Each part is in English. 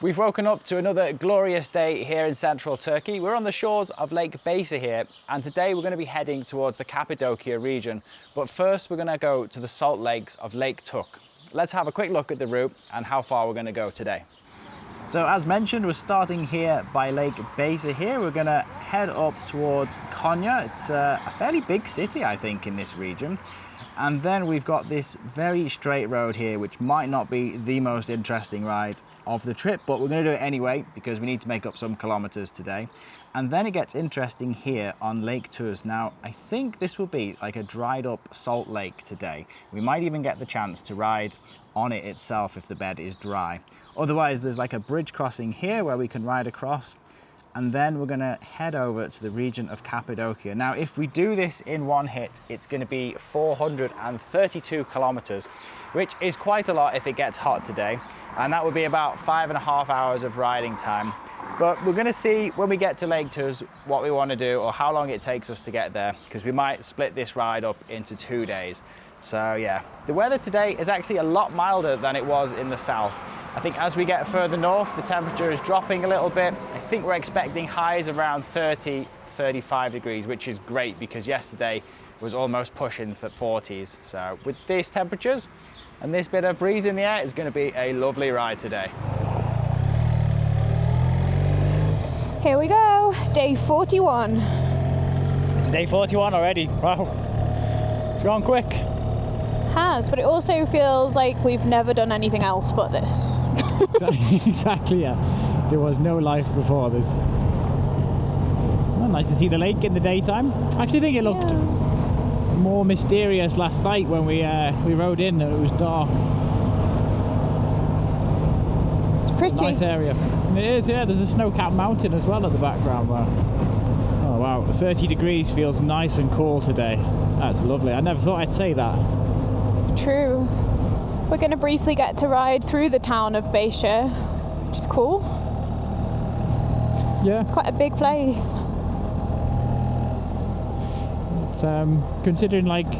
We've woken up to another glorious day here in central Turkey. We're on the shores of Lake Besa here, and today we're going to be heading towards the Cappadocia region. But first we're going to go to the salt lakes of Lake Tuz. Let's have a quick look at the route and how far we're going to go today. So as mentioned, we're starting here by Lake Besa here. We're going to head up towards Konya. It's a fairly big city, I think, in this region. And then we've got this very straight road here, which might not be the most interesting ride of the trip, but we're going to do it anyway because we need to make up some kilometers today. And then it gets interesting here on Lake Tuz. Now, I think this will be like a dried up salt lake today. We might even get the chance to ride on it itself if the bed is dry. Otherwise, there's like a bridge crossing here where we can ride across. And then we're going to head over to the region of Cappadocia. Now, if we do this in one hit, it's going to be 432 kilometers, which is quite a lot if it gets hot today. And that would be about 5.5 hours of riding time. But we're going to see when we get to Lake Tuz what we want to do or how long it takes us to get there, because we might split this ride up into 2 days. So yeah, the weather today is actually a lot milder than it was in the south. I think as we get further north, the temperature is dropping a little bit. I think we're expecting highs around 30, 35 degrees, which is great because yesterday was almost pushing for 40s. So with these temperatures and this bit of breeze in the air, it's going to be a lovely ride today. Here we go, day 41. It's day 41 already. Wow, it's gone quick. Has, but it also feels like we've never done anything else but this. Exactly, yeah. There was no life before this. Well, nice to see the lake in the daytime. I actually think it looked more mysterious last night when we rode in and it was dark. It's pretty. Nice area. It is, yeah. There's a snow-capped mountain as well at the background there. Oh wow, 30 degrees feels nice and cool today. That's lovely. I never thought I'd say that. True. We're going to briefly get to ride through the town of Besa, which is cool. Yeah. It's quite a big place. It's, considering like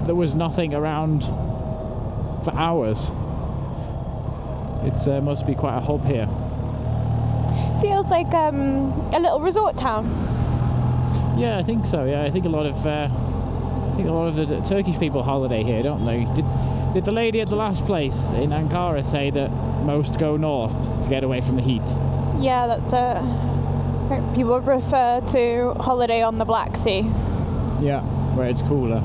there was nothing around for hours, it must be quite a hub here. Feels like a little resort town. Yeah, I think so. Yeah, I think a lot of the Turkish people holiday here, don't they? Did the lady at the last place in Ankara say that most go north to get away from the heat? Yeah, that's it. People prefer to holiday on the Black Sea. Yeah, where it's cooler.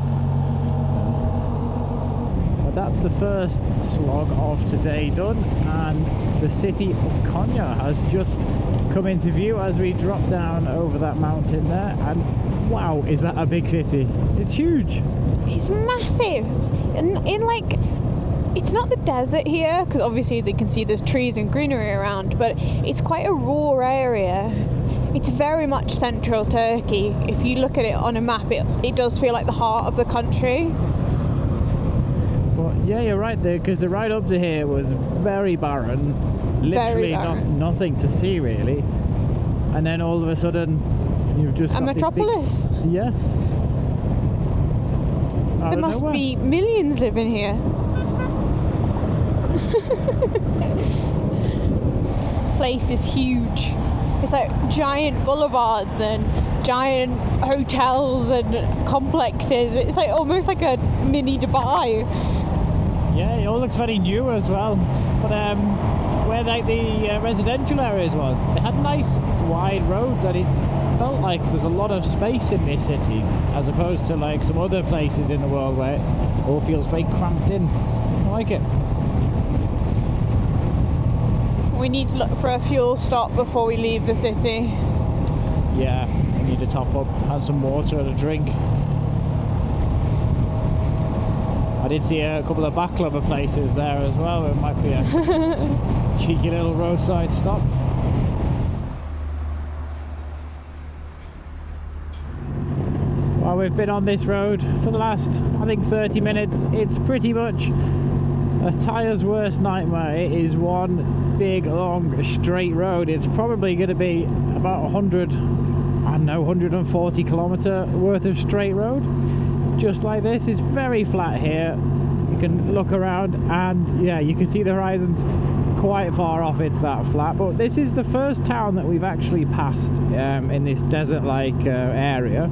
But that's the first slog of today done, and the city of Konya has just come into view as we drop down over that mountain there, and wow, is that a big city. It's huge. It's massive. And in like, it's not the desert here, because obviously they can see there's trees and greenery around, but it's quite a raw area. It's very much central Turkey. If you look at it on a map, it does feel like the heart of the country. Well, yeah, you're right there, because the ride up to here was very barren. Literally nothing to see really, and then all of a sudden you've just got metropolis. This big, yeah. There must be millions living here. Place is huge. It's like giant boulevards and giant hotels and complexes. It's like almost like a mini Dubai. Yeah, it all looks very new as well. But where like the residential areas was, they had nice wide roads, and it felt like there's a lot of space in this city as opposed to like some other places in the world where it all feels very cramped in. I like it. We need to look for a fuel stop before we leave the city. Yeah, we need to top up, have some water and a drink. I did see a couple of baklava places there as well. It might be a cheeky little roadside stop. Well, we've been on this road for the last, I think, 30 minutes. It's pretty much a tyre's worst nightmare. It is one big, long, straight road. It's probably going to be about 140 kilometer worth of straight road. Just like this. It's very flat here. You can look around and yeah, you can see the horizons quite far off it's that flat, but this is the first town that we've actually passed in this desert-like area.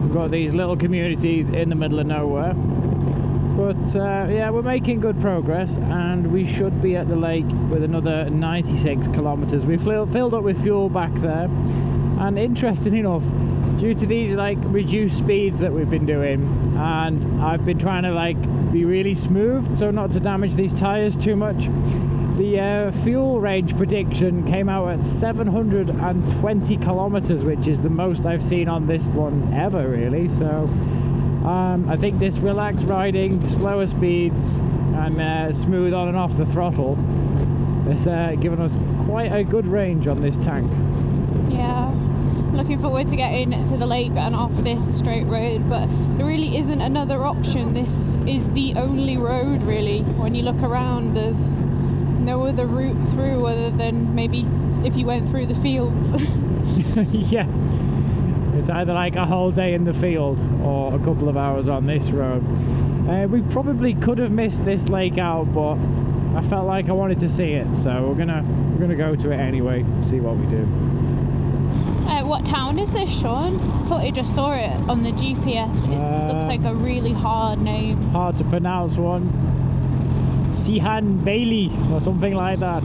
We've got these little communities in the middle of nowhere, but yeah, we're making good progress, and we should be at the lake with another 96 kilometers. We filled up with fuel back there, and interesting enough, due to these like reduced speeds that we've been doing, and I've been trying to like be really smooth so not to damage these tires too much, the fuel range prediction came out at 720 kilometers, which is the most I've seen on this one ever, really. So I think this relaxed riding, slower speeds, and smooth on and off the throttle has given us quite a good range on this tank. Yeah. Looking forward to getting to the lake and off this straight road, but there really isn't another option. This is the only road, really. When you look around, there's no other route through other than maybe if you went through the fields. Yeah, it's either like a whole day in the field or a couple of hours on this road. We probably could have missed this lake out, but I felt like I wanted to see it, so we're gonna go to it anyway, see what we do. What town is this, Sean? I thought I just saw it on the GPS. It looks like a really hard name. Hard to pronounce one. Sihan Bailey or something like that.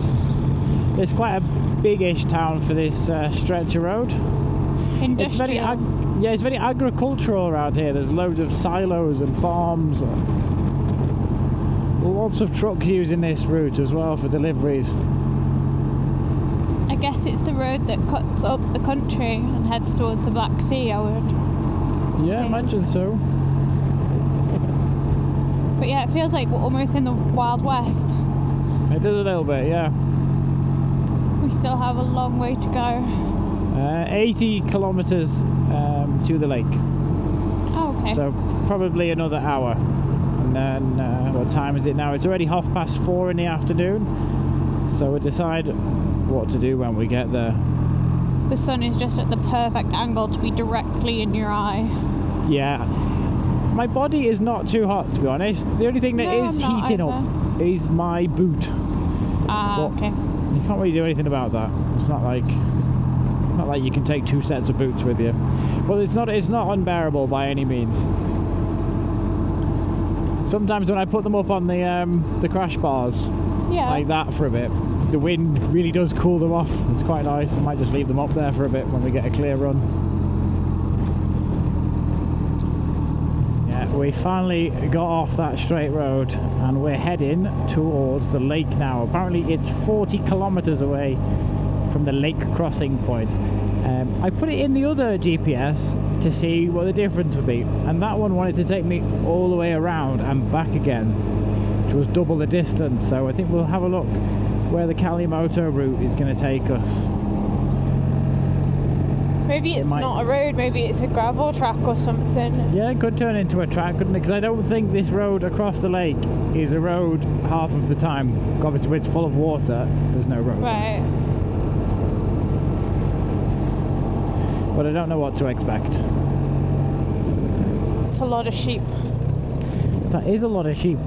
It's quite a big-ish town for this stretch of road. Industrial. It's very agricultural around here. There's loads of silos and farms. Lots of trucks using this route as well for deliveries. I guess it's the road that cuts up the country and heads towards the Black Sea, I would. Yeah, I imagine so. But yeah, it feels like we're almost in the Wild West. It does a little bit, yeah. We still have a long way to go. 80 kilometers to the lake. Oh, okay. So probably another hour. And then, what time is it now? It's already 4:30 in the afternoon. So we'll decide what to do when we get there. The sun is just at the perfect angle to be directly in your eye. Yeah. My body is not too hot, to be honest. The only thing that is heating up is my boot. Okay. You can't really do anything about that. It's not like you can take 2 sets of boots with you. But it's not unbearable by any means. Sometimes when I put them up on the crash bars, like that for a bit, the wind really does cool them off. It's quite nice. I might just leave them up there for a bit when we get a clear run. Yeah, we finally got off that straight road and we're heading towards the lake now. Apparently it's 40 kilometers away from the lake crossing point. I put it in the other GPS to see what the difference would be, and that one wanted to take me all the way around and back again, which was double the distance. So I think we'll have a look where the Kalimoto route is going to take us. Maybe it's not a road, maybe it's a gravel track or something. Yeah, it could turn into a track, couldn't it? Because I don't think this road across the lake is a road half of the time. Obviously, when it's full of water, there's no road. Right. But I don't know what to expect. It's a lot of sheep. That is a lot of sheep.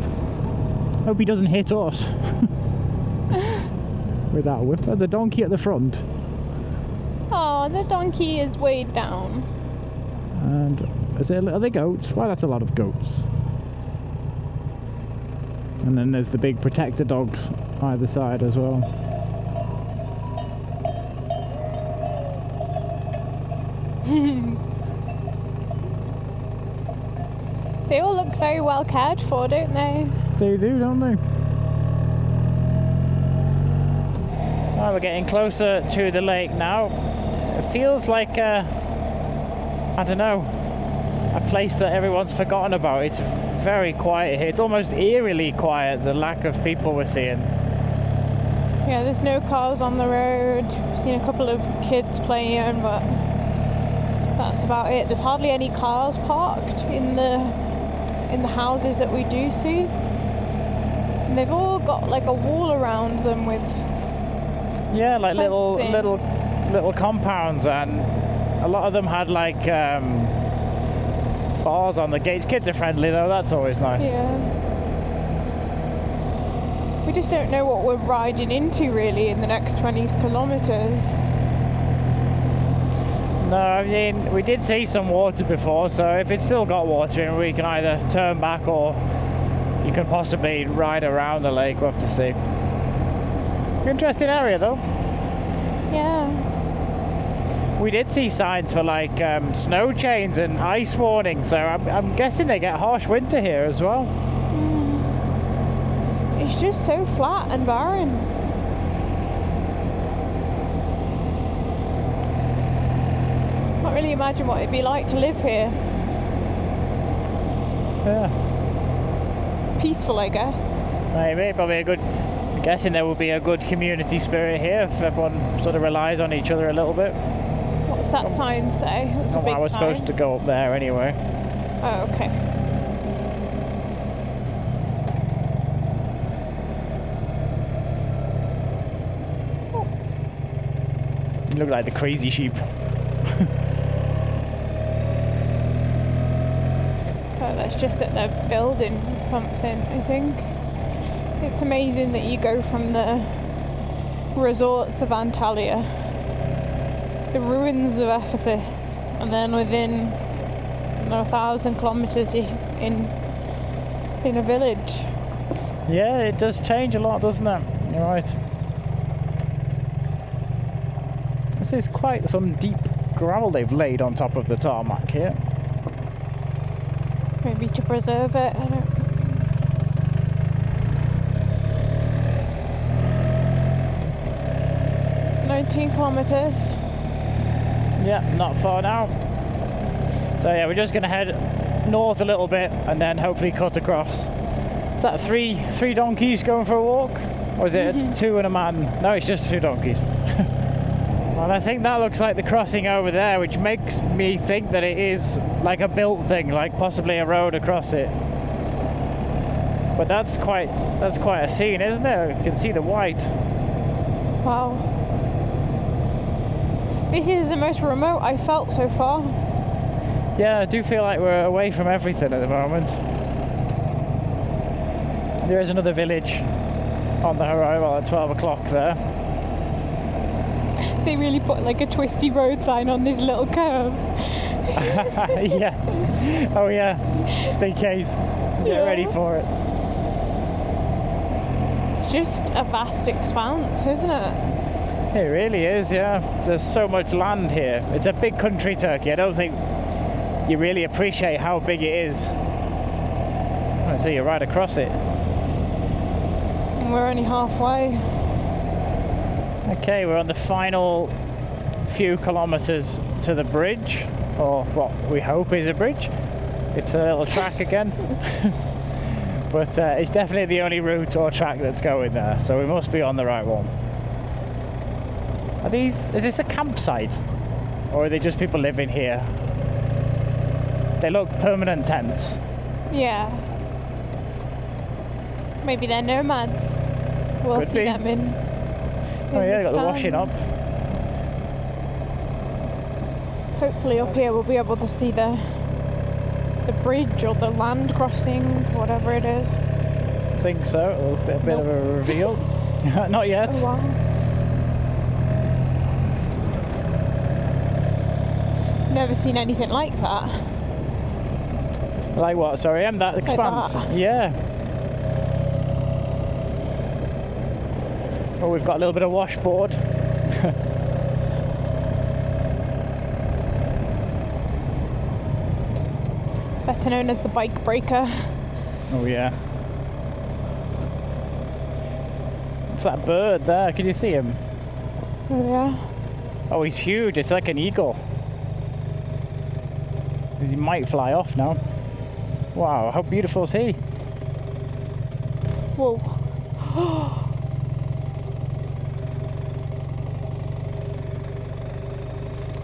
Hope he doesn't hit us. With that whip. There's a donkey at the front. Oh, the donkey is weighed down. And are they goats? Well, that's a lot of goats. And then there's the big protector dogs either side as well. They all look very well cared for, don't they? They do, don't they? Well, we're getting closer to the lake now. It feels like I don't know, a place that everyone's forgotten about. It's very quiet here. It's almost eerily quiet, the lack of people we're seeing. Yeah, there's no cars on the road. I've seen a couple of kids playing, but that's about it. There's hardly any cars parked in the houses that we do see. And they've all got like a wall around them with like little compounds, and a lot of them had like bars on the gates. Kids are friendly though, that's always nice. Yeah. We just don't know what we're riding into really in the next 20 kilometres. No, I mean, we did see some water before, so if it's still got water in, we can either turn back or you can possibly ride around the lake. We'll have to see. Interesting area though. Yeah. We did see signs for like snow chains and ice warnings, so I'm guessing they get harsh winter here as well. It's just so flat and barren. Can't really imagine what it'd be like to live here. Yeah. Peaceful, I guess. Maybe, probably a good. I'm guessing there will be a good community spirit here if everyone sort of relies on each other a little bit. What's that sign say? It's a big I was sign. supposed to go up there anyway. Oh, okay. You look like the crazy sheep. Oh, that's just that they're building something, I think. It's amazing that you go from the resorts of Antalya, the ruins of Ephesus, and then within 1,000 kilometres in a village. Yeah, it does change a lot, doesn't it? You're right. This is quite some deep gravel they've laid on top of the tarmac here. Maybe to preserve it, I don't. 19 kilometres. Yeah, not far now. So yeah, we're just going to head north a little bit and then hopefully cut across. Is that three donkeys going for a walk? Or is it two and a man? No, it's just 2 donkeys. Well, I think that looks like the crossing over there, which makes me think that it is like a built thing, like possibly a road across it. But that's quite a scene, isn't it? You can see the white. Wow. This is the most remote I felt so far. Yeah, I do feel like we're away from everything at the moment. There is another village on the horizon at 12 o'clock there. They really put like a twisty road sign on this little curve. Yeah. Oh yeah. Just in case. Get ready for it. It's just a vast expanse, isn't it? It really is, yeah. There's so much land here. It's a big country, Turkey. I don't think you really appreciate how big it is until you ride across it. And we're only halfway. Okay, we're on the final few kilometers to the bridge, or what we hope is a bridge. It's a little track again. But it's definitely the only route or track that's going there, so we must be on the right one. Is this a campsite? Or are they just people living here? They look permanent tents. Yeah. Maybe they're nomads. We'll see them in oh yeah, got the washing up. Hopefully up here we'll be able to see the bridge or the land crossing, whatever it is. I think so. A bit of a reveal. Not yet. Oh, wow. Never seen anything like that. Like what? Sorry, that expanse. Like that. Yeah. Oh, we've got a little bit of washboard. Better known as the bike breaker. Oh yeah. What's that bird there? Can you see him? Oh yeah. Oh, he's huge. It's like an eagle. He might fly off now. Wow, how beautiful is he? Whoa.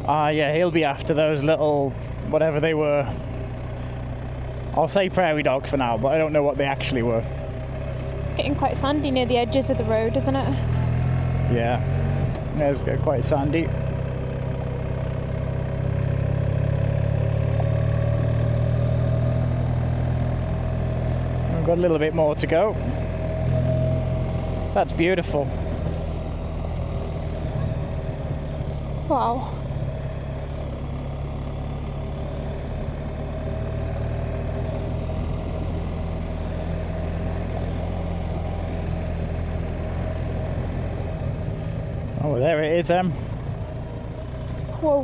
Ah, yeah, he'll be after those little, whatever they were. I'll say prairie dogs for now, but I don't know what they actually were. Getting quite sandy near the edges of the road, isn't it? Yeah, it's quite sandy. We've got a little bit more to go. That's beautiful. Wow. Oh, there it is, Whoa.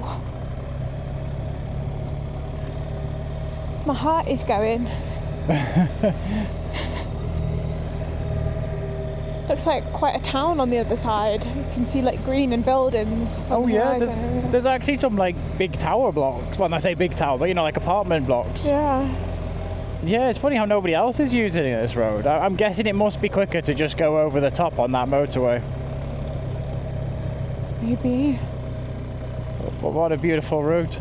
My heart is going. Looks like quite a town on the other side. You can see like green and buildings. Oh yeah, there's actually some like big tower blocks. Well, I say big tower, but you know, like apartment blocks. Yeah. Yeah, it's funny how nobody else is using this road. I'm guessing it must be quicker to just go over the top on that motorway. Maybe. But what a beautiful route.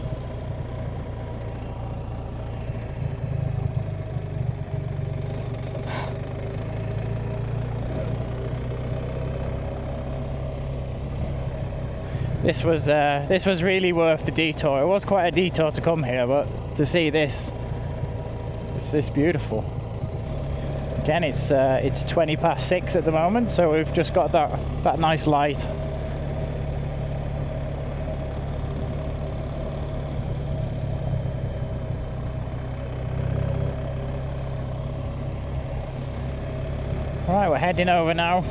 This was really worth the detour. It was quite a detour to come here, but to see this, it's beautiful. Again, it's 20 past 6 at the moment, so we've just got that nice light. Right, we're heading over now.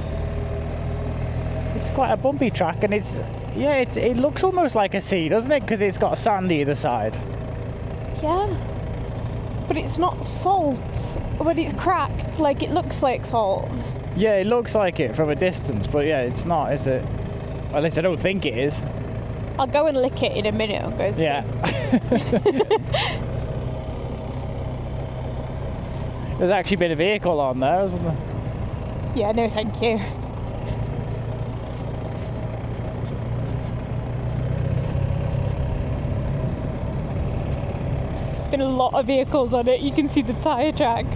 It's quite a bumpy track, and it looks almost like a sea, doesn't it? Because it's got sand either side. Yeah. But it's not salt. When it's cracked, like it looks like salt. Yeah, it looks like it from a distance, but yeah, it's not, is it? At least I don't think it is. I'll go and lick it in a minute and go. Yeah. There's actually been a vehicle on there, isn't there? Yeah, no thank you. Been a lot of vehicles on it. You can see the tyre tracks.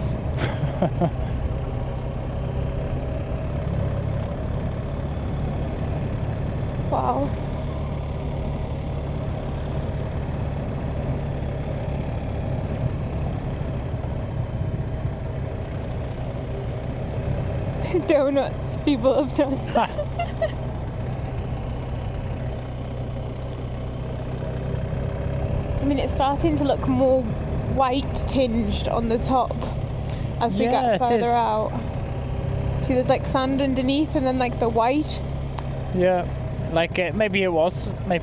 Wow. Donuts people have done. I mean, it's starting to look more white tinged on the top as we get further out. See, there's like sand underneath and then like the white. Yeah, like maybe it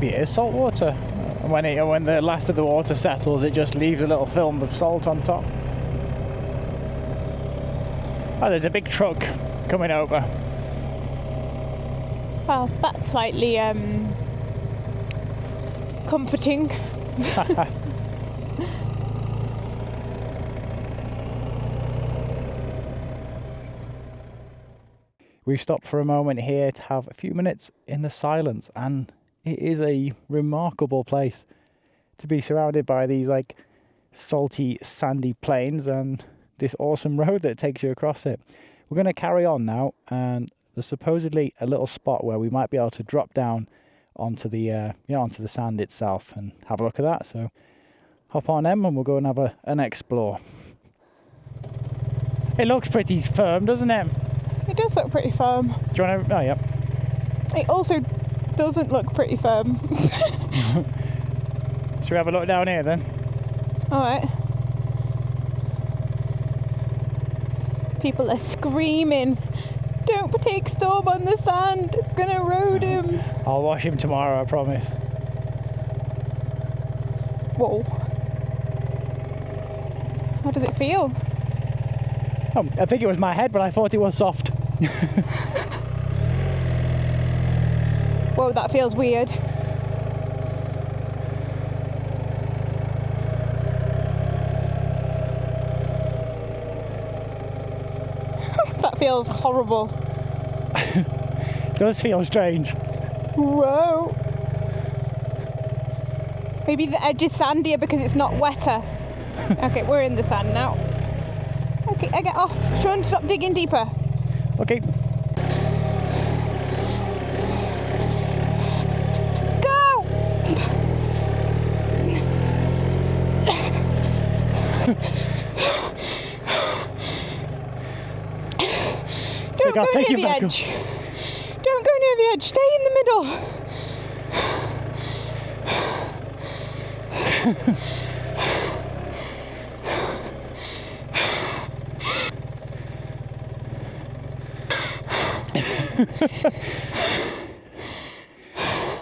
is salt water. When the last of the water settles, it just leaves a little film of salt on top. Oh, there's a big truck coming over. Well, that's slightly comforting. We've stopped for a moment here to have a few minutes in the silence, and it is a remarkable place to be surrounded by these like salty, sandy plains and this awesome road that takes you across it. We're going to carry on now, and there's supposedly a little spot where we might be able to drop down onto the onto the sand itself and have a look at that. So hop on them and we'll go and have an explore. It looks pretty firm, doesn't it? It does look pretty firm. Do you want to? Oh, yeah. It also doesn't look pretty firm. Should we have a look down here then? Alright. People are screaming, "Don't take Storm on the sand, it's gonna erode him." I'll wash him tomorrow, I promise. Whoa. How does it feel? Oh, I think it was my head, but I thought it was soft. Whoa, that feels weird. That feels horrible. It does feel strange. Whoa. Maybe the edge is sandier because it's not wetter. Okay, we're in the sand now. Okay, I get off. Sean, stop digging deeper. Okay. Go! I think I'll near it the back up. edge. Don't go near the edge. Stay in the middle.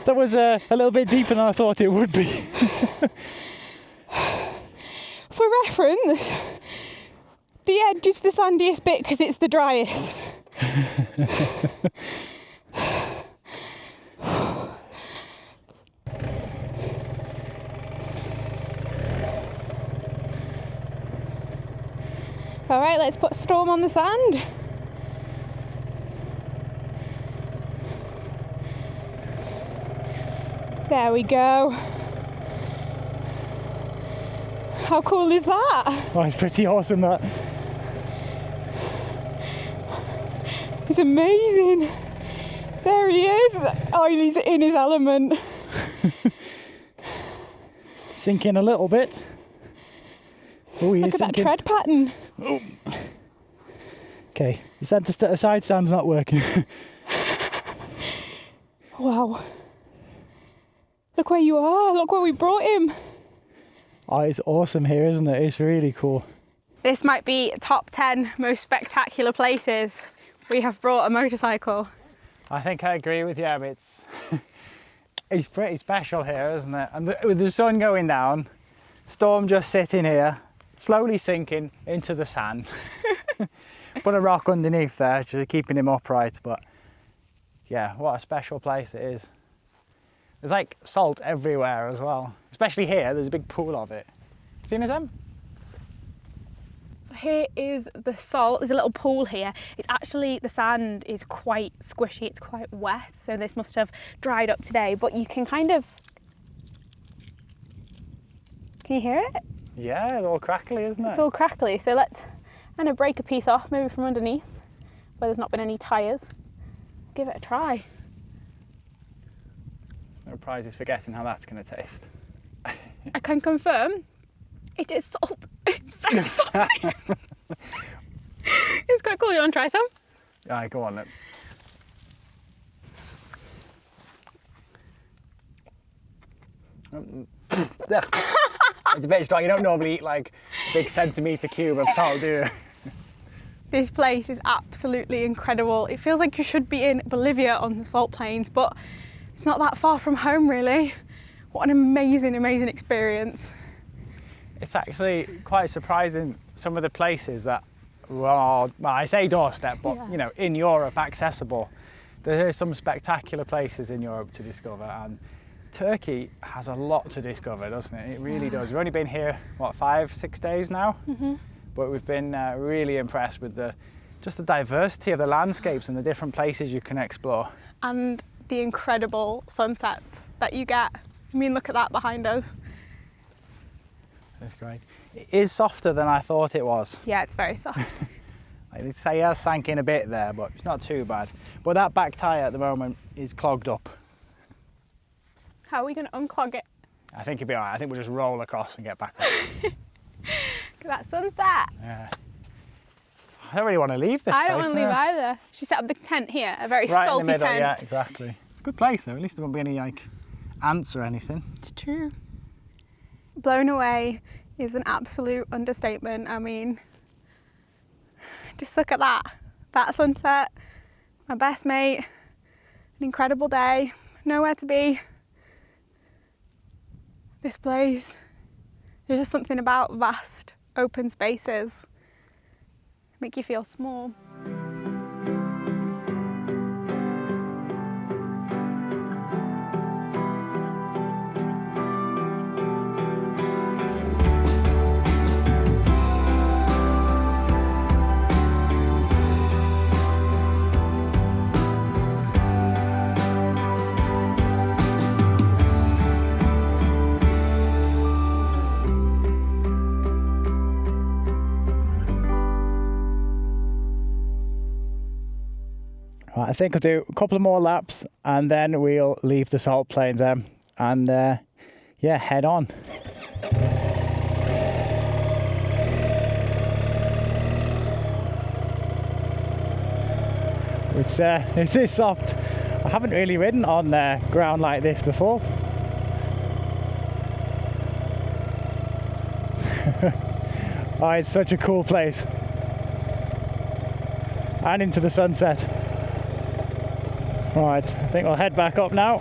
That was a little bit deeper than I thought it would be. For reference, the edge is the sandiest bit because it's the driest. All right, let's put Storm on the sand. There we go. How cool is that? Oh, it's pretty awesome, that. It's amazing. There he is. Oh, he's in his element. Sinking a little bit. Oh, he Look is at that sinking. tread pattern. Okay, the centre side stand's not working. Wow. Look where you are. Look where we brought him. Oh, it's awesome here, isn't it? It's really cool. This might be top 10 most spectacular places we have brought a motorcycle. I think I agree with you. It's pretty special here, isn't it? And with the sun going down, Storm just sitting here, slowly sinking into the sand. Put a rock underneath there, just keeping him upright. But yeah, what a special place it is. There's like salt everywhere as well, especially here. There's a big pool of it. Seen as them? So here is the salt. There's a little pool here. It's actually, the sand is quite squishy. It's quite wet. So this must have dried up today, but you can kind of, can you hear it? Yeah, it's all crackly, isn't it? It's all crackly. So let's kind of break a piece off, maybe from underneath, where there's not been any tyres. Give it a try. No prizes for guessing how that's going to taste. I can confirm it is salt. It's very salty. It's quite cool. You want to try some? Yeah, go on then. It's a bit strong. You don't normally eat like a big centimetre cube of salt, do you? This place is absolutely incredible. It feels like you should be in Bolivia on the salt plains, but it's not that far from home, really. What an amazing, amazing experience. It's actually quite surprising, some of the places that, well, I say doorstep, but Yeah. you know, in Europe, accessible. There are some spectacular places in Europe to discover, and Turkey has a lot to discover, doesn't it? It really does. We've only been here, what, 5-6 days now? Mm-hmm. But we've been really impressed with just the diversity of the landscapes and the different places you can explore. And the incredible sunsets that you get. I mean, look at that behind us. That's great. It is softer than I thought it was. Yeah, it's very soft. I'd say it has sank in a bit there, but it's not too bad. But that back tyre at the moment is clogged up. How are we going to unclog it? I think it'll be all right. I think we'll just roll across and get back up. Look at that sunset. Yeah. I don't really want to leave this place. I don't want to leave no. either. She set up the tent here, a very Right salty in the middle, tent. yeah, exactly. It's a good place though. At least there won't be any like ants or anything. It's true. Blown away is an absolute understatement. I mean, just look at that. That sunset, my best mate, an incredible day, nowhere to be. This place, there's just something about vast open spaces. Make you feel small. Right, I think I'll do a couple of more laps and then we'll leave the salt plains and yeah, head on. It is soft. I haven't really ridden on ground like this before. Oh, it's such a cool place. And into the sunset. Right, I think we'll head back up now.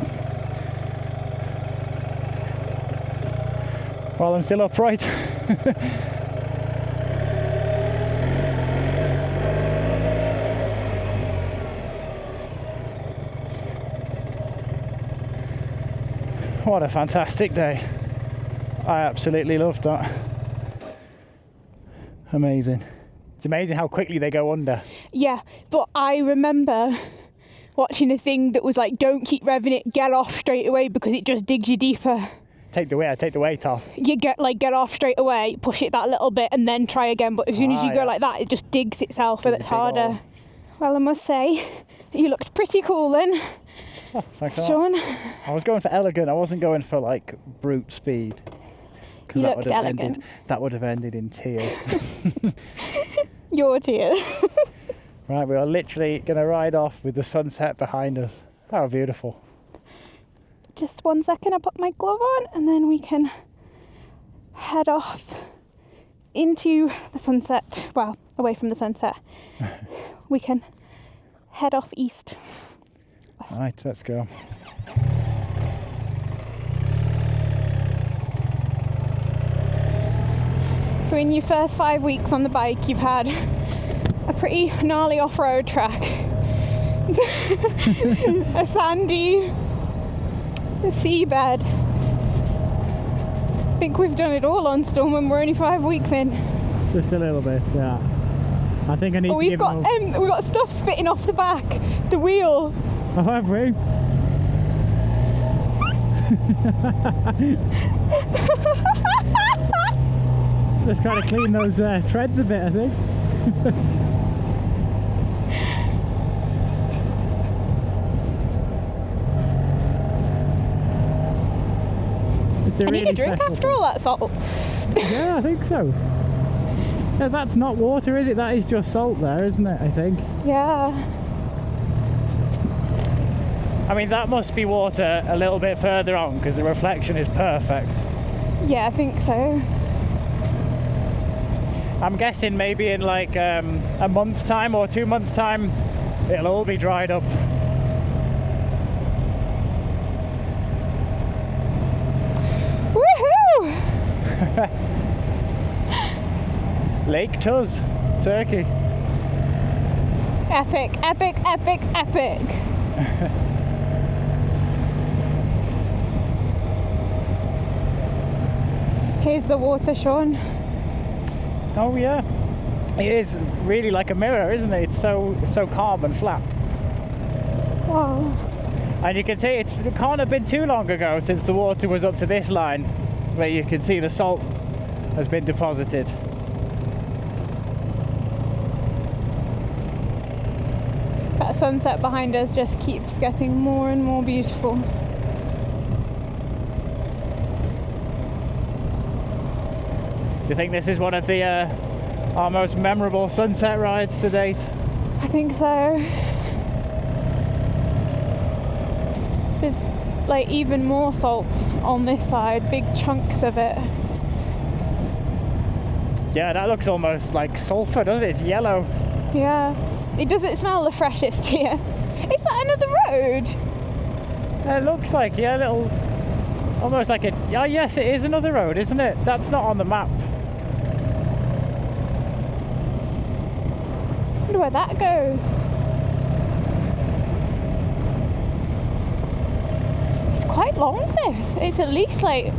While I'm still upright. What a fantastic day. I absolutely loved that. Amazing. It's amazing how quickly they go under. Yeah, but I remember watching a thing that was like, don't keep revving it, get off straight away because it just digs you deeper. Take the weight off. You get off straight away, push it that little bit and then try again, but as soon as you go like that, it just digs itself and it's harder. Hole. Well, I must say, you looked pretty cool then, Oh, thanks a lot. Sean. I was going for elegant, I wasn't going for like brute speed. Because You looked elegant. That would have ended in tears. Your tears. Right, we are literally going to ride off with the sunset behind us. How beautiful. Just 1 second, I put my glove on and then we can head off into the sunset. Well, away from the sunset. We can head off east. Right, let's go. So in your first 5 weeks on the bike, you've had a pretty gnarly off-road track. A sandy seabed. I think we've done it all on Storm and we're only 5 weeks in. Just a little bit, yeah. I think I need to We've give got we've got stuff spitting off the back, the wheel. Oh, have we? Just kind of clean those treads a bit, I think. It's a I really need a drink special after all that salt. Yeah, I think so. Yeah, that's not water, is it? That is just salt there, isn't it, I think? Yeah. I mean, that must be water a little bit further on because the reflection is perfect. Yeah, I think so. I'm guessing maybe in like a month's time or 2 months' time, it'll all be dried up. Woohoo! Lake Tuz, Turkey. Epic, epic, epic, epic. Here's the water, Sean. Oh yeah, it is really like a mirror, isn't it? It's so calm and flat. Wow. And you can see it can't have been too long ago since the water was up to this line, where you can see the salt has been deposited. That sunset behind us just keeps getting more and more beautiful. Do you think this is one of the our most memorable sunset rides to date? I think so. There's like even more salt on this side, big chunks of it. Yeah, that looks almost like sulphur, doesn't it? It's yellow. Yeah. It doesn't smell the freshest here. Is that another road? It looks like, yeah, a little, almost like a, oh yes, it is another road, isn't it? That's not on the map. I wonder where that goes. It's quite long, this. It's at least like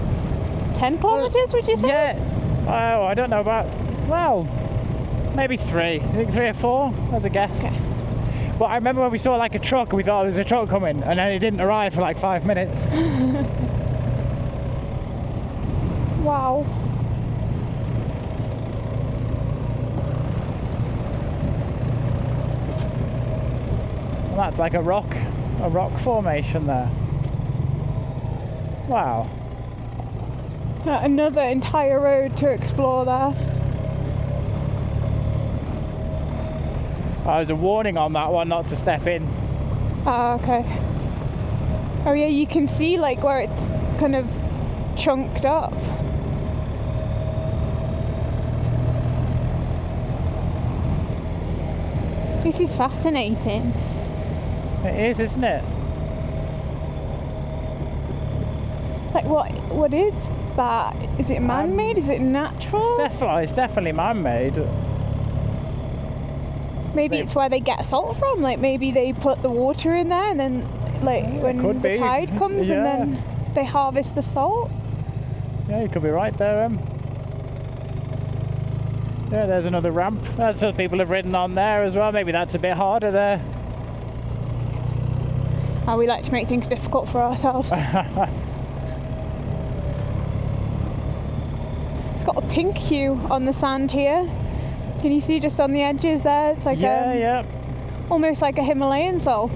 10 kilometres, would you say? Yeah. Oh, I don't know about, well, maybe 3. I think 3 or 4, as a guess. Okay. But I remember when we saw like a truck, we thought there was a truck coming, and then it didn't arrive for like 5 minutes. Wow. And that's like a rock formation there. Wow. Another entire road to explore there. There's a warning on that one not to step in. Ah, okay. Oh yeah, you can see like where it's kind of chunked up. This is fascinating. It is, isn't it? Like what is that? Is it man-made? Is it natural? It's definitely man-made. Maybe it's where they get salt from. Like maybe they put the water in there and then like when the tide comes and then they harvest the salt. Yeah, you could be right there. Yeah, there's another ramp. That's what people have ridden on there as well. Maybe that's a bit harder there. Oh, we like to make things difficult for ourselves. It's got a pink hue on the sand here. Can you see just on the edges there? It's like yeah. Almost like a Himalayan salt.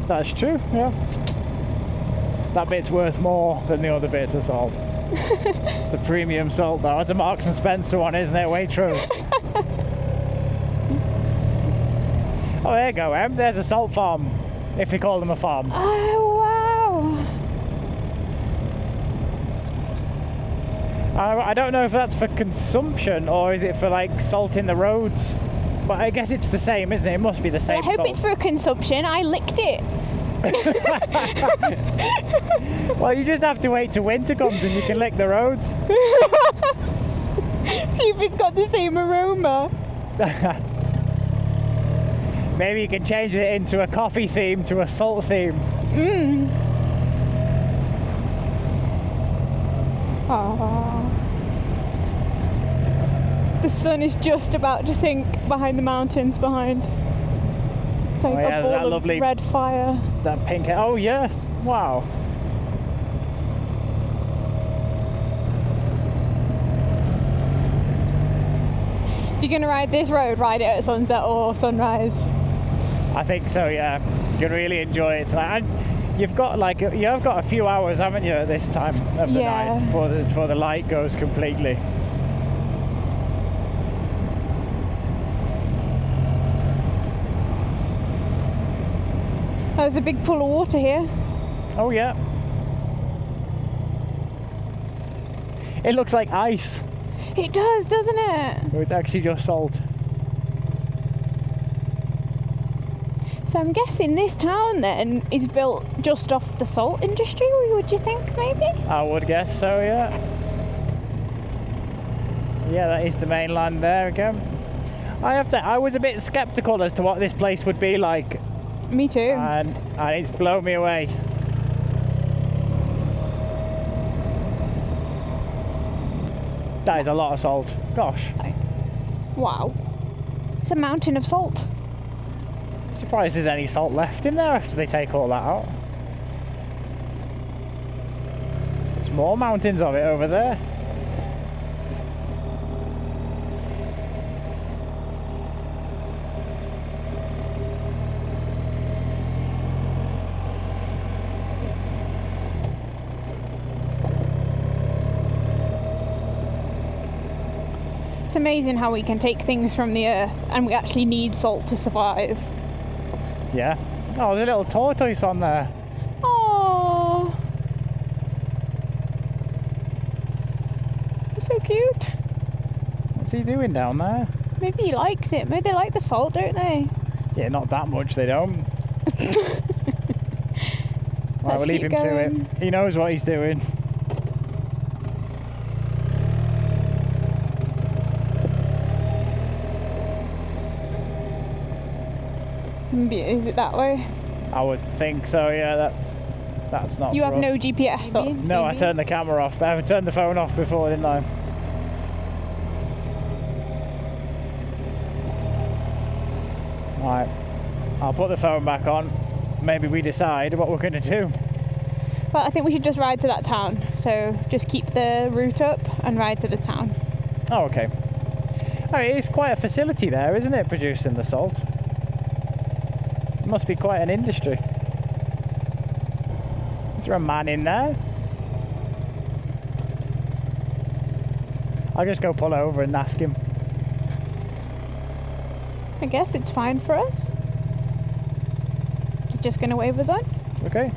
That's true, yeah. That bit's worth more than the other bits of salt. It's a premium salt though. It's a Marks and Spencer one, isn't it? Waitrose. Oh, there you go, Em. There's a salt farm, if you call them a farm. Oh, wow. I don't know if that's for consumption or is it for like salting the roads. But I guess it's the same, isn't it? It must be the same. I hope salt. it's for consumption. I licked it. Well, you just have to wait till winter comes and you can lick the roads. See if it's got the same aroma. Maybe you can change it into a coffee theme to a salt theme. Aww. The sun is just about to sink behind the mountains behind. It's like a ball of lovely red fire. That pink. Oh yeah! Wow. If you're gonna ride this road, ride it at sunset or sunrise. I think so. Yeah, you can really enjoy it tonight. And you've got a few hours, haven't you, at this time of the night before the light goes completely. There's a big pool of water here. Oh yeah. It looks like ice. It does, doesn't it? It's actually just salt. So I'm guessing this town then is built just off the salt industry, would you think, maybe? I would guess so, yeah. Yeah, that is the mainland there again. I was a bit skeptical as to what this place would be like. Me too. And it's blown me away. That is a lot of salt. Gosh. Wow. It's a mountain of salt. Surprised there's any salt left in there after they take all that out. There's more mountains of it over there. It's amazing how we can take things from the earth and we actually need salt to survive. Yeah. Oh, there's a little tortoise on there. Oh, so cute. What's he doing down there? Maybe he likes it. Maybe they like the salt, don't they? Yeah, not that much they don't. Right, we'll leave him to it. He knows what he's doing. Is it that way? I would think so, yeah. That's not You for have us. no GPS or No, I turned the camera off. I turned the phone off before, didn't I? Right, I'll put the phone back on. Maybe we decide what we're going to do. Well, I think we should just ride to that town. So just keep the route up and ride to the town. Oh, okay. Oh, it's quite a facility there, isn't it, producing the salt? It must be quite an industry. Is there a man in there? I'll just go pull over and ask him. I guess it's fine for us. He's just going to wave us on. Okay.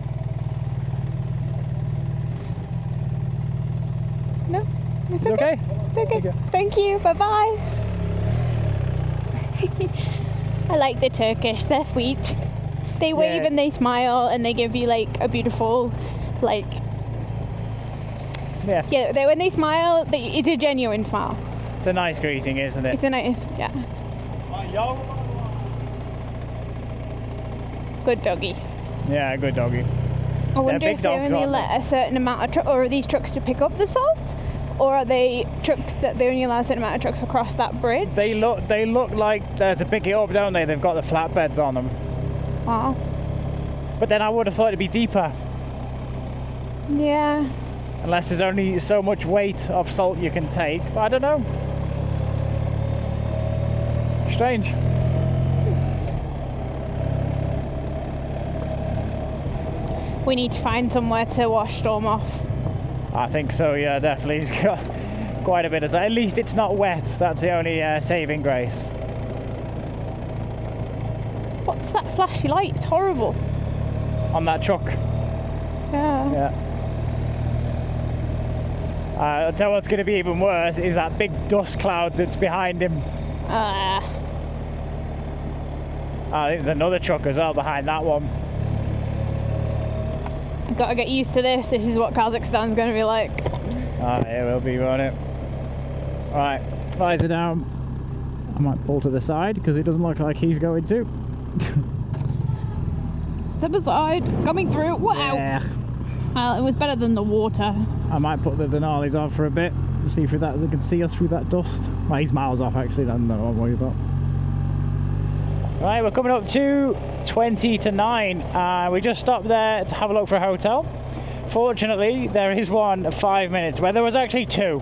No? It's It's okay? It's okay. Okay. Thank you. Bye-bye. I like the Turkish. They're sweet. They wave Yeah. and they smile and they give you like a beautiful, like, Yeah. yeah, when they smile, it's a genuine smile. It's a nice greeting, isn't it? It's a nice, yeah. Good doggy. Yeah, good doggy. I wonder big if they dogs, only aren't let a certain amount of trucks, or are these trucks to pick up the salt? Or are they trucks that they only allow a certain amount of trucks across that bridge? They look like they're to pick it up, don't they? They've got the flatbeds on them. Wow. But then I would have thought it'd be deeper. Yeah. Unless there's only so much weight of salt you can take. But I don't know. Strange. We need to find somewhere to wash Storm off. I think so, yeah, definitely. He's got quite a bit of... At least it's not wet. That's the only saving grace. What's that flashy light? It's horrible. On that truck. Yeah. Yeah. I'll tell you what's going to be even worse is that big dust cloud that's behind him. I think there's another truck as well behind that one. Gotta get used to this. This is what Kazakhstan's gonna be like. It will be, won't it? Right, visor down. I might pull to the side because it doesn't look like he's going to. Step aside. Coming through. Wow. Yeah. Well, it was better than the water. I might put the Denali's on for a bit. See if they can see us through that dust. Well, he's miles off actually. I don't know what I'm worried about. Right, we're coming up to 20 to 9. We just stopped there to have a look for a hotel. Fortunately, there is one 5 minutes where there was actually two.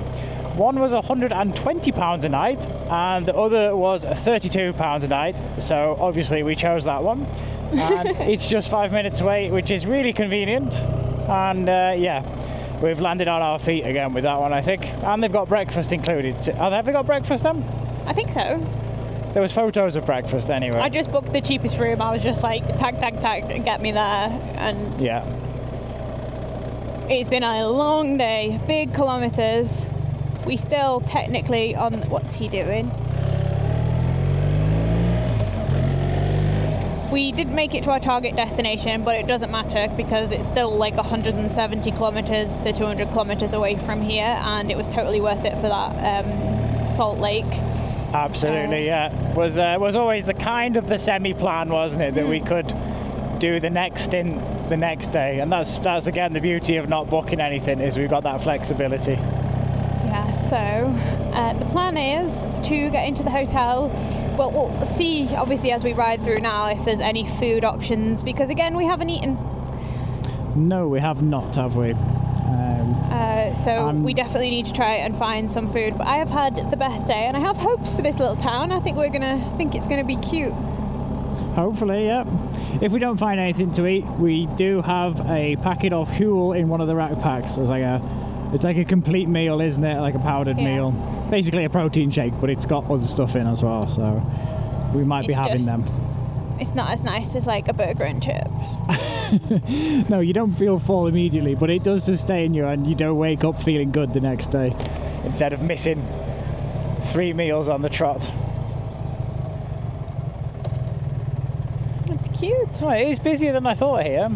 One was £120 a night and the other was £32 a night. So obviously we chose that one. And it's just 5 minutes away, which is really convenient. And yeah, we've landed on our feet again with that one, I think. And they've got breakfast included. Have they got breakfast then? I think so. There was photos of breakfast anyway. I just booked the cheapest room. I was just like, tag, get me there. And yeah. it's been a long day, big kilometres. We still technically on, what's he doing? We didn't make it to our target destination, but it doesn't matter because it's still like 170 kilometres to 200 kilometres away from here, and it was totally worth it for that Salt Lake. Absolutely, yeah. Was always the kind of the semi-plan, wasn't it, that we could do the next stint the next day, and that's again the beauty of not booking anything, is we've got that flexibility. Yeah. So the plan is to get into the hotel. Well, we'll see obviously as we ride through now if there's any food options, because again we haven't eaten. No, we have not, have we? So we definitely need to try and find some food. But I have had the best day, and I have hopes for this little town. I think it's gonna be cute. Hopefully, yeah. If we don't find anything to eat, we do have a packet of Huel in one of the rack packs. It's like a complete meal, isn't it? Like a powdered meal. Basically a protein shake, but it's got other stuff in as well. So we might be having them. It's not as nice as like a burger and chips. No, you don't feel full immediately, but it does sustain you and you don't wake up feeling good the next day instead of missing 3 meals on the trot. It's cute. Oh, it is busier than I thought here.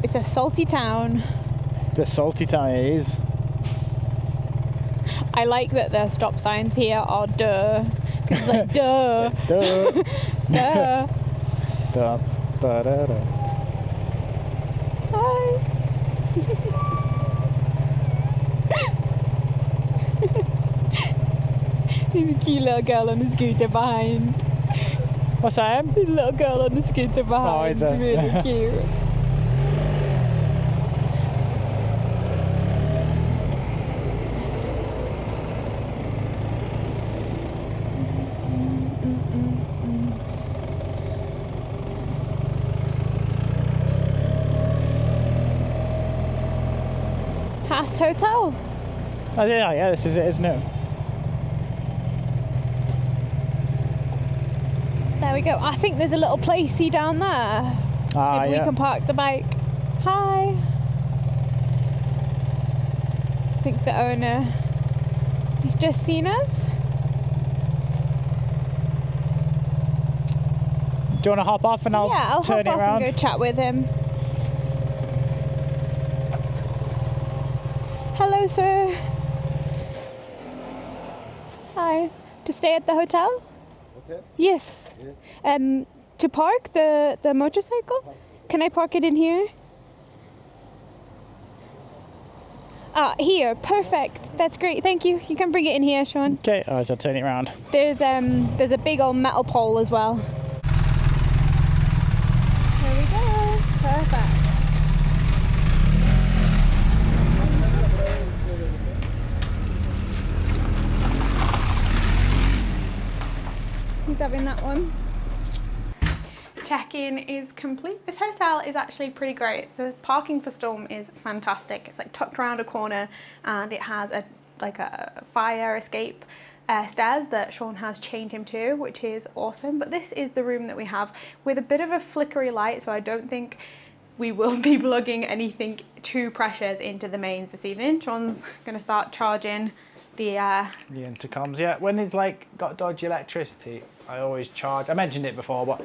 It's a salty town. The salty town it is. I like that the stop signs here are duh. Because it's like duh. Duh. Duh. Da, da, da, da. Hi. There's a cute little girl on the scooter behind. What's that? There's a little girl on the scooter behind. Oh, is it? Really cute. Hotel. Oh yeah, this is it, isn't it? There we go. I think there's a little placey down there. Ah, Maybe yeah. we can park the bike. Hi. I think the owner, he's just seen us. Do you want to hop off and I'll turn it hop off around? and go chat with him. Hello, sir. Hi. To stay at the hotel? Hotel? Yes. Yes. To park the motorcycle? Can I park it in here? Here. Perfect. That's great. Thank you. You can bring it in here, Sean. Okay, alright, I'll turn it around. There's a big old metal pole as well. There we go. Perfect. He's having that one. Check-in is complete. This hotel is actually pretty great. The parking for Storm is fantastic. It's like tucked around a corner, and it has a fire escape stairs that Sean has chained him to, which is awesome. But this is the room that we have with a bit of a flickery light, so I don't think we will be plugging anything too precious into the mains this evening. Sean's gonna start charging the intercoms. Yeah, when it's like got dodgy electricity, I always charge. I mentioned it before, but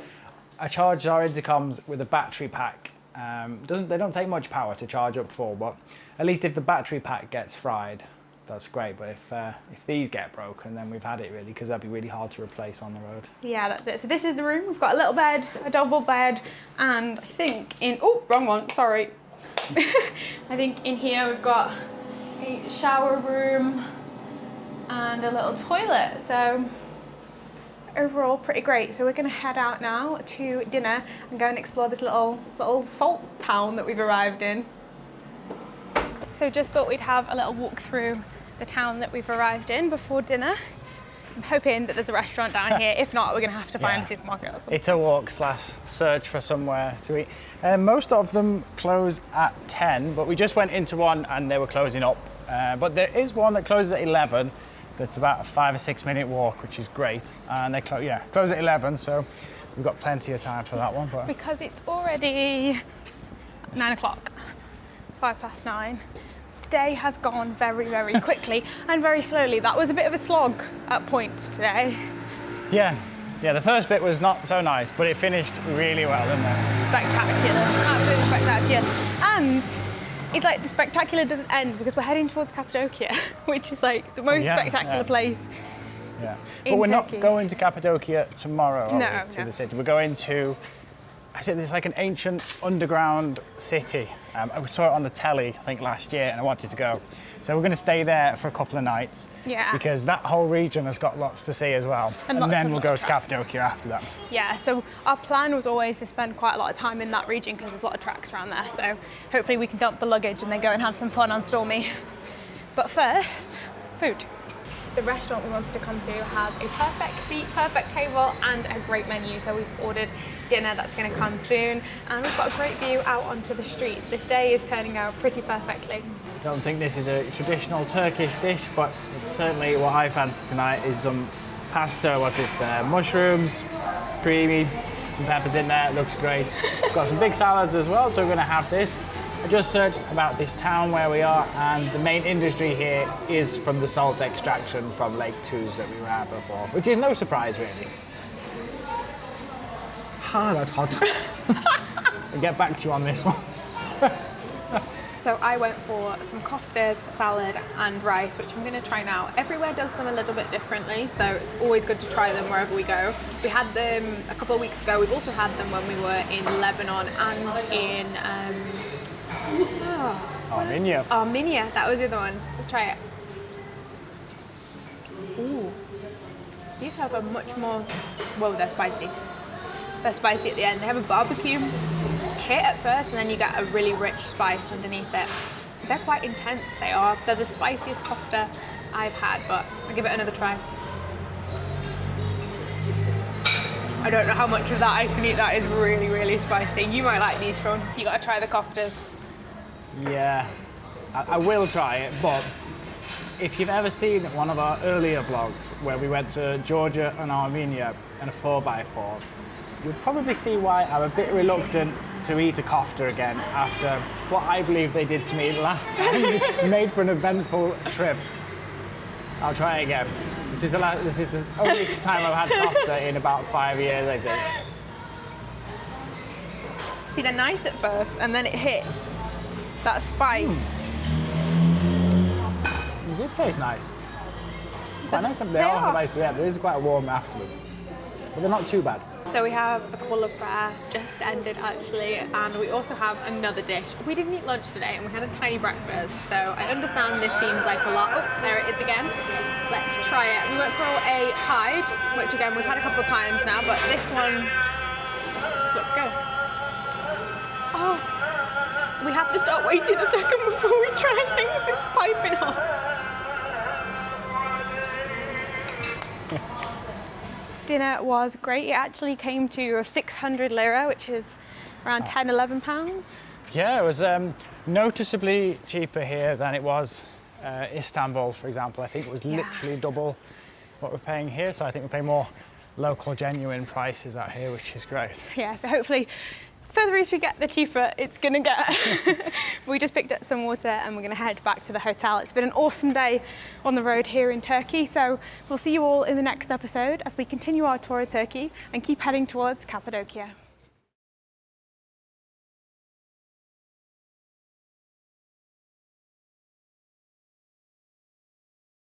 I charge our intercoms with a battery pack. They don't take much power to charge up for, but at least if the battery pack gets fried, that's great. But if these get broken, then we've had it really, because that'd be really hard to replace on the road. Yeah, that's it. So this is the room. We've got a little bed, a double bed, and I think wrong one, sorry. I think in here we've got a shower room and a little toilet. So overall pretty great. So we're gonna head out now to dinner and go and explore this little salt town that we've arrived in. So just thought we'd have a little walk through the town that we've arrived in before dinner. I'm hoping that there's a restaurant down here. If not, we're gonna have to find a supermarket or something. It's a walk / search for somewhere to eat. Most of them close at 10, but we just went into one and they were closing up. But there is one that closes at 11. That's about a 5 or 6 minute walk, which is great. And they close at 11, so we've got plenty of time for that one. But because it's already 9 o'clock, 9:05. Today has gone very, very quickly and very slowly. That was a bit of a slog at points today. yeah, the first bit was not so nice, but it finished really well, didn't it? Spectacular, absolutely spectacular. And it's like the spectacular doesn't end because we're heading towards Cappadocia, which is like the most spectacular place. Yeah, but we're not going to Cappadocia tomorrow, are we, to the city. We're going to, I said, it's like an ancient underground city. I saw it on the telly, I think last year, and I wanted to go. So we're going to stay there for a couple of nights. Yeah. Because that whole region has got lots to see as well. And then we'll go to Cappadocia after that. Yeah, so our plan was always to spend quite a lot of time in that region because there's a lot of tracks around there. So hopefully we can dump the luggage and then go and have some fun on Stormy. But first, food. The restaurant we wanted to come to has a perfect seat, perfect table, and a great menu. So we've ordered dinner that's going to come soon, and we've got a great view out onto the street. This day is turning out pretty perfectly. I don't think this is a traditional Turkish dish, but it's certainly what I fancy tonight is some pasta, mushrooms, creamy, some peppers in there, it looks great. We've got some big salads as well, so we're going to have this. I just searched about this town where we are, and the main industry here is from the salt extraction from Lake Tuz that we were at before, which is no surprise really. That's hot. I'll get back to you on this one. So I went for some koftas, salad and rice, which I'm going to try now. Everywhere does them a little bit differently, so it's always good to try them wherever we go. We had them a couple of weeks ago. We've also had them when we were in Lebanon and in Armenia. Armenia, that was the other one. Let's try it. Ooh. These have a much more, well, they're spicy. They're spicy at the end. They have a barbecue hit at first, and then you get a really rich spice underneath it. They're quite intense, they are. They're the spiciest kofta I've had, but I'll give it another try. I don't know how much of that I can eat. That is really, really spicy. You might like these, Sean. You gotta try the koftas. Yeah, I will try it, but if you've ever seen one of our earlier vlogs where we went to Georgia and Armenia in a 4x4, you'll probably see why I'm a bit reluctant to eat a kofta again after what I believe they did to me last time. Made for an eventful trip. I'll try again. This is the only time I've had kofta in about 5 years, I think. See, they're nice at first, and then it hits that spice. It did taste nice. Quite nice. They are nice. Yeah, there is quite a warm afterwards, but they're not too bad. So we have a kuala prayer, just ended actually, and we also have another dish. We didn't eat lunch today and we had a tiny breakfast, so I understand this seems like a lot. Oh, there it is again. Let's try it. We went for a hide, which again we've had a couple of times now, but this one, so let's go. Oh, we have to start waiting a second before we try things. It's piping hot. Dinner was great. It actually came to 600 lira, which is around 10, 11 pounds. Yeah, it was noticeably cheaper here than it was Istanbul, for example. I think it was literally double what we're paying here, so I think we're paying more local, genuine prices out here, which is great. Yeah, so hopefully further east we get, the cheaper it's gonna get. We just picked up some water and we're gonna head back to the hotel. It's been an awesome day on the road here in Turkey, so we'll see you all in the next episode as we continue our tour of Turkey and keep heading towards Cappadocia.